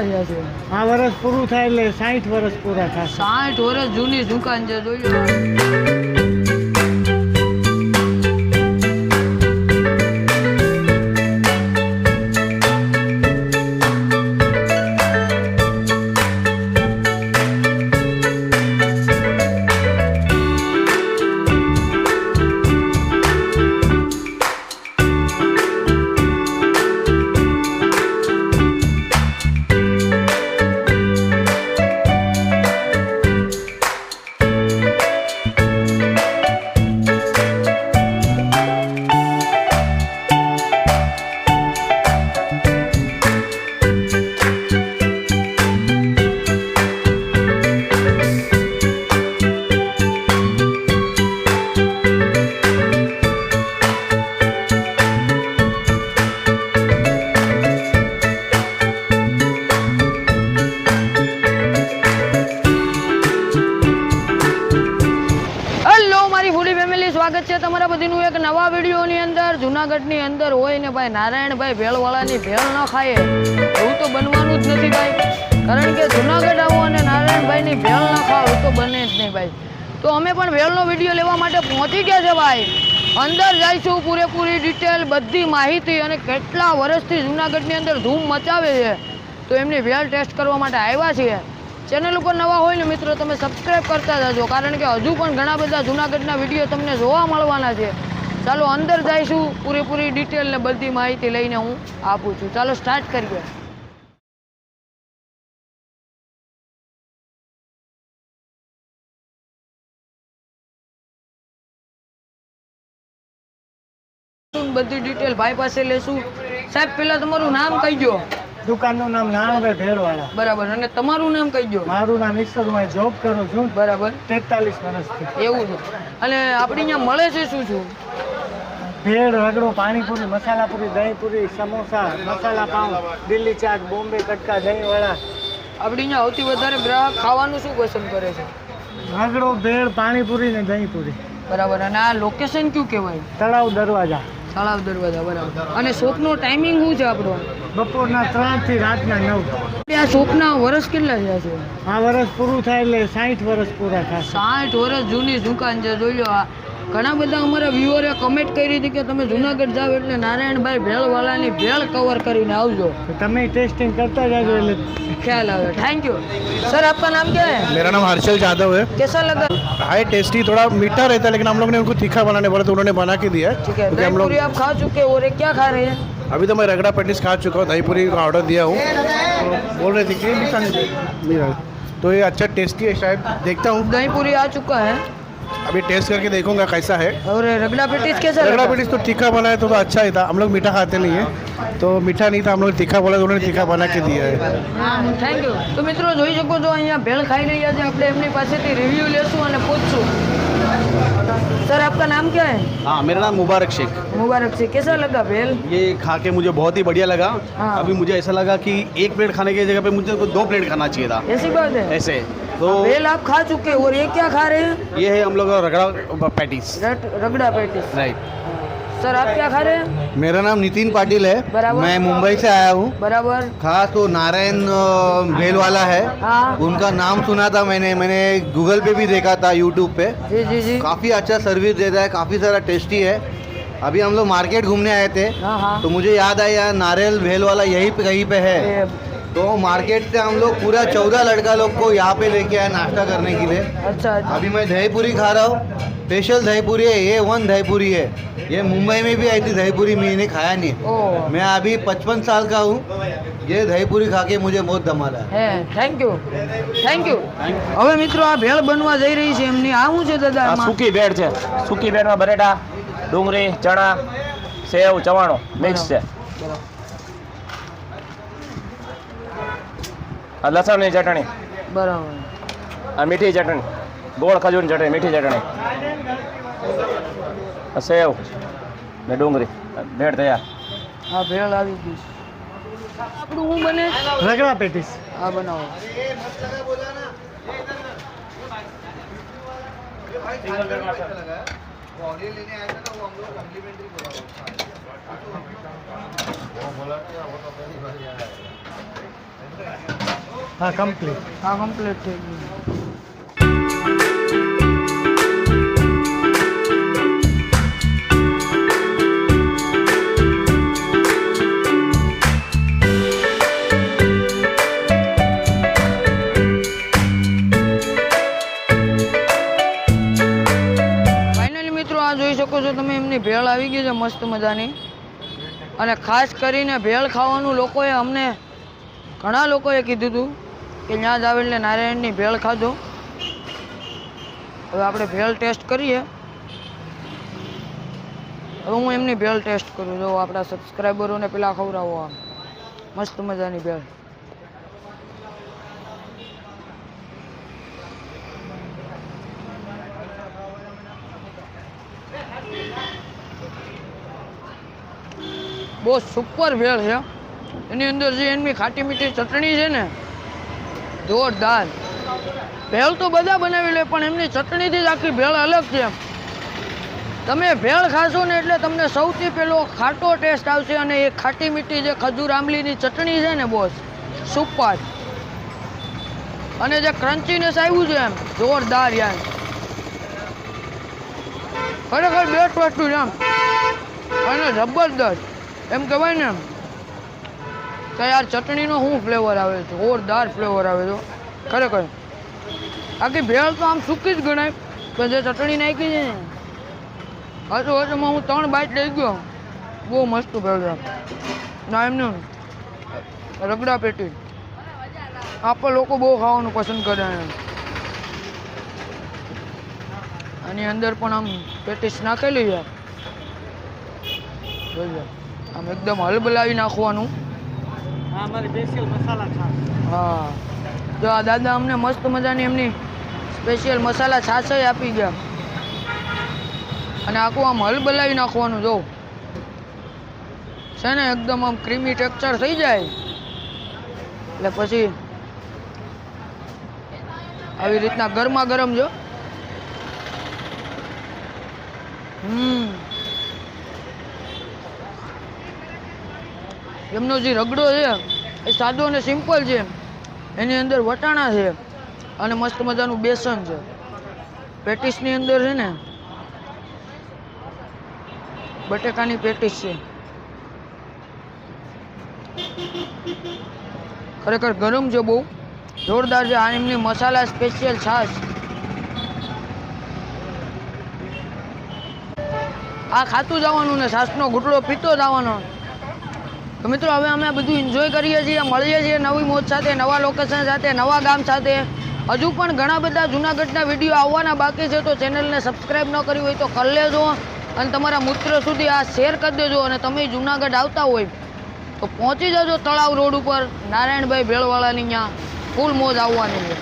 કેટલા થયા છે? આ વર્ષ પૂરું થાય એટલે 60 વર્ષ પૂરા થશે. 60 વર્ષ જૂની દુકાન છે, જોઈ લો. સ્વાગત છે તમારા બધીનું એક નવા વિડીયોની અંદર. જુનાગઢની અંદર હોય ને ભાઈ નારાયણભાઈ ભેળવાળાની ભેળ ન ખાઈએ એવું તો બનવાનું જ નથી ભાઈ. કારણ કે જુનાગઢ આવો અને નારાયણભાઈની ભેળ ન ખાવ એવું તો બને જ નહીં ભાઈ. તો અમે પણ ભેળનો વિડીયો લેવા માટે પહોંચી ગયા છે ભાઈ. અંદર જઈશું, પૂરેપૂરી ડિટેલ બધી માહિતી અને કેટલા વર્ષથી જુનાગઢની અંદર ધૂમ મચાવે છે તો એમની ભેળ ટેસ્ટ કરવા માટે આવ્યા છીએ. ચેનલ ઉપર નવા હોય ને મિત્રો તમે સબસ્ક્રાઈબ કરતા જજો, કારણ કે હજુ પણ ઘણા બધા જૂનાગઢના વિડીયો તમને જોવા મળવાના છે. ચાલો અંદર જઈશું, પૂરેપૂરી ડિટેલ ને બધી માહિતી લઈને હું આપું છું. ચાલો સ્ટાર્ટ કરીએ. બધી ડિટેલ ભાઈ પાસે લેશું. સાહેબ પહેલા તમારું નામ કહી દો. દુકાનનું નામ નારાયણભાઈ ભેળવાળા. બરાબર. અને તમારું નામ કહી દો. મારું નામ ઈશ્વરભાઈ, જોબ કરું છું. બરાબર. 43 વર્ષથી. એવું છે. અને આપણે અહીંયા મળે છે શું શું? ભેળ, રગડો, પાણીપુરી, મસાલાપુરી, દહીંપુરી, સમોસા, મસાલા પાઉં, દિલ્હી ચાટ, બોમ્બે કટકા, દહીંવડા. આપણે અહીંયા સૌથી વધારે ગ્રાહક ખાવાનું શું પસંદ કરે છે? રગડો, ભેળ, પાણીપુરી ને દહીંપુરી. બરાબર. અને આ લોકેશન કયું કહેવાય? તળાવ દરવાજા. તળાવ દરવાજા. બરાબર. અને શોપનો ટાઈમિંગ શું છે આપણો? બપોરના 3 થી રાતના 9. આ શોપના વર્ષ કેટલા થયા છે? આ વર્ષ પૂરું થાય એટલે 60 વર્ષ પૂરા થશે. 60 વર્ષ જૂની દુકાન છે, જોઈ લો. આ ઘણા બધા અમારા વ્યુઅરે કમેન્ટ કરી હતી કે તમે જુનાગઢ જાઓ એટલે નારાયણભાઈ ભેળવાળાની ભેળ કવર કરીને આવજો. તમે ટેસ્ટિંગ करता जाओ એટલે ખ્યાલ આવે. Thank you sir. आपका नाम क्या है? मेरा नाम हर्षल यादव है. कैसा लगा? हाई टेस्टी, थोड़ा मीठा रहता है, लेकिन हम लोग ने उनको तीखा बनाने बोला तो उन्होंने बना के दिया है. ठीक है. हम लोग पूरी आप खा चुके हो और ये क्या खा रहे हैं? अभी तो मैं रगड़ा पेटिस खा चुका हूँ, दही पूरी का ऑर्डर दिया हूँ. तो बोल रहे थे कि तो ये अच्छा टेस्टी है, शायद देखता हूँ. दही पूरी आ चुका है, अभी टेस्ट करके देखूंगा कैसा है. और रगड़ा पेटिस कैसा? रगड़ा पेटिस तो तीखा बना है तो अच्छा ही था. हम लोग मीठा खाते नहीं है तो मीठा नहीं था, हम लोग तीखा बोला तो उन्होंने तीखा बना के दिया है. Thank you. तो મિત્રો જોઈ શકો છો અહીંયા ભેળ ખાઈ રહ્યા છે. આપણે એમની પાસેથી રિવ્યુ લેશું અને પૂછશું. सर आपका नाम क्या है? हाँ, मेरा नाम मुबारक शेख. मुबारक शेख. कैसा लगा भेल? ये खा के मुझे बहुत ही बढ़िया लगा. हाँ. अभी मुझे ऐसा लगा कि एक प्लेट खाने की जगह पे मुझे 2 प्लेट खाना चाहिए था. ऐसी बात है? ऐसे तो भेल आप खा चुके हो और ये क्या खा रहे हैं? ये है हम लोग का रगड़ा पैटीज. रगड़ा पैटिस. राइट. सर आप क्या खा रहे हैं? मेरा नाम नितिन पाटिल है. बराबर. मैं मुंबई से आया हूँ. बराबर. खास तो नारायण भेलवाला है. हाँ. उनका नाम सुना था मैंने गूगल पे भी देखा था, यूट्यूब पे. जी जी जी. काफ़ी अच्छा सर्विस देता है, काफ़ी सारा टेस्टी है. अभी हम लोग मार्केट घूमने आए थे. हाँ हाँ. तो मुझे याद आया नारियल भेलवाला यहीं पे कहीं पे है. तो मार्केट से हम लोग पूरा 14 लड़का लोग को यहाँ पे लेके आए नाश्ता करने के लिए. अच्छा. अभी मैं दही पूरी खा रहा हूँ. स्पेशल दही पूरी है, ये 1 दही पूरी है. ये मुंबई में भी आई थी दही पूरी, मैंने खाया नहीं. ओह. मैं अभी 55 साल का हूँ. ये दही पूरी खा के मुझे बहुत धमाला है. Thank you. Thank you. હવે મિત્રો આ ભેળ બનવા જઈ રહી છે એમની. આ શું છે દાદા? આ સૂકી ભેળ છે. સૂકી ભેળમાં બટેટા, ડુંગળી, ચણા, સેવ, ચવાણો મિક્સ છે. આ લસણની ચટણી, બરાબર. આ મીઠી ચટણી, ગોળ ખજૂરની ચટણી, મીઠી ચટણી, આ સેવ ને ડુંગળી. ભેળ તૈયાર. આ ભેળ આવી ગઈ. આપણું શું બને? રગડા પેટીસ. આ બનાવો. ऑडियो लेने आए थे ना वो हम लोग कॉम्प्लीमेंट्री बोला हाँ कंप्लीट હા કમ્પ્લીટ થઈ ગયું ફાઇનલી મિત્રો આ જોઈ શકો છો તમે એમની ભેળ આવી ગઈ છે મસ્ત મજાની અને ખાસ કરીને ભેળ ખાવાનું લોકોએ અમને ઘણા લોકોએ કીધું હતું કે ત્યાં જ આવીને નારાયણની ભેળ ખાજો હવે આપણે ભેળ ટેસ્ટ કરીએ હવે હું એમની ભેળ ટેસ્ટ કરું જો આપણા સબસ્ક્રાઈબરોને પેલા ખવડાવો આમ મસ્ત મજાની ભેળ બહુ સુપર ભેળ છે એની અંદર જે એમની ખાટી મીઠી ચટણી છે ને જોરદાર ભેળ તો બધા બનાવી લે પણ એમની ચટણીથી જ આખી ભેળ અલગ છે તમે ભેળ ખાશો ને એટલે તમને સૌથી પહેલો ખાટો ટેસ્ટ આવશે અને એ ખાટી મીઠી જે ખજૂર આંબલીની ચટણી છે ને બોસ સુપર અને જે ક્રન્ચીનેસ આવ્યું છે એમ જોરદાર યાર ખરેખર બેસ્ટ વસ્તુ છે એમ અને જબરદસ્ત એમ કહેવાય ને કે યાર ચટણીનો શું ફ્લેવર આવે છે જોરદાર ફ્લેવર આવે છે ખરેખર આખી ભેળ તો આમ સૂકી જ ગણાય પણ જે ચટણી નાખી છે ને હજુ હજુમાં હું 3 બાઈટ લઈ ગયો બહુ મસ્ત ભેળ છે ના એમને રગડા પેટી આપણે લોકો બહુ ખાવાનું પસંદ કરે આની અંદર પણ આમ પેટીસ નાખેલી છે જોઈએ આમ એકદમ હલબલાવી નાખવાનું હા અમારી સ્પેશિયલ મસાલા છાશ હા જો આ દાદા અમને મસ્ત મજાની એમની સ્પેશિયલ મસાલા છાશ આપી ગયા અને આખું આમ હલબલાવી નાખવાનું જો છે ને એકદમ આમ ક્રીમી ટેક્સચર થઈ જાય એટલે પછી આવી રીતના ગરમા ગરમ જો એમનો જે રગડો છે એ સાદો અને સિમ્પલ છે એની અંદર વટાણા છે અને મસ્ત મજાનું બેસન છે પેટીસની અંદર છે ને બટેકાની પેટીસ છે ખરેખર ગરમ છે બહુ જોરદાર છે આ એમની મસાલા સ્પેશિયલ છાશ આ ખાતું જવાનું ને છાશનો ઘૂંટડો પીતો જવાનો તો મિત્રો હવે અમે આ બધું એન્જોય કરીએ છીએ મળીએ છીએ નવી મોજ સાથે નવા લોકેશન સાથે નવા ગામ સાથે હજુ પણ ઘણા બધા જૂનાગઢના વિડીયો આવવાના બાકી છે તો ચેનલને સબસ્ક્રાઈબ ન કરી હોય તો કરી લેજો અને તમારા મિત્ર સુધી આ શેર કરી દેજો અને તમે જૂનાગઢ આવતા હોય તો પહોંચી જજો તળાવ રોડ ઉપર નારાયણભાઈ ભેળવાળાની ત્યાં ફૂલ મોજ આવવાની છે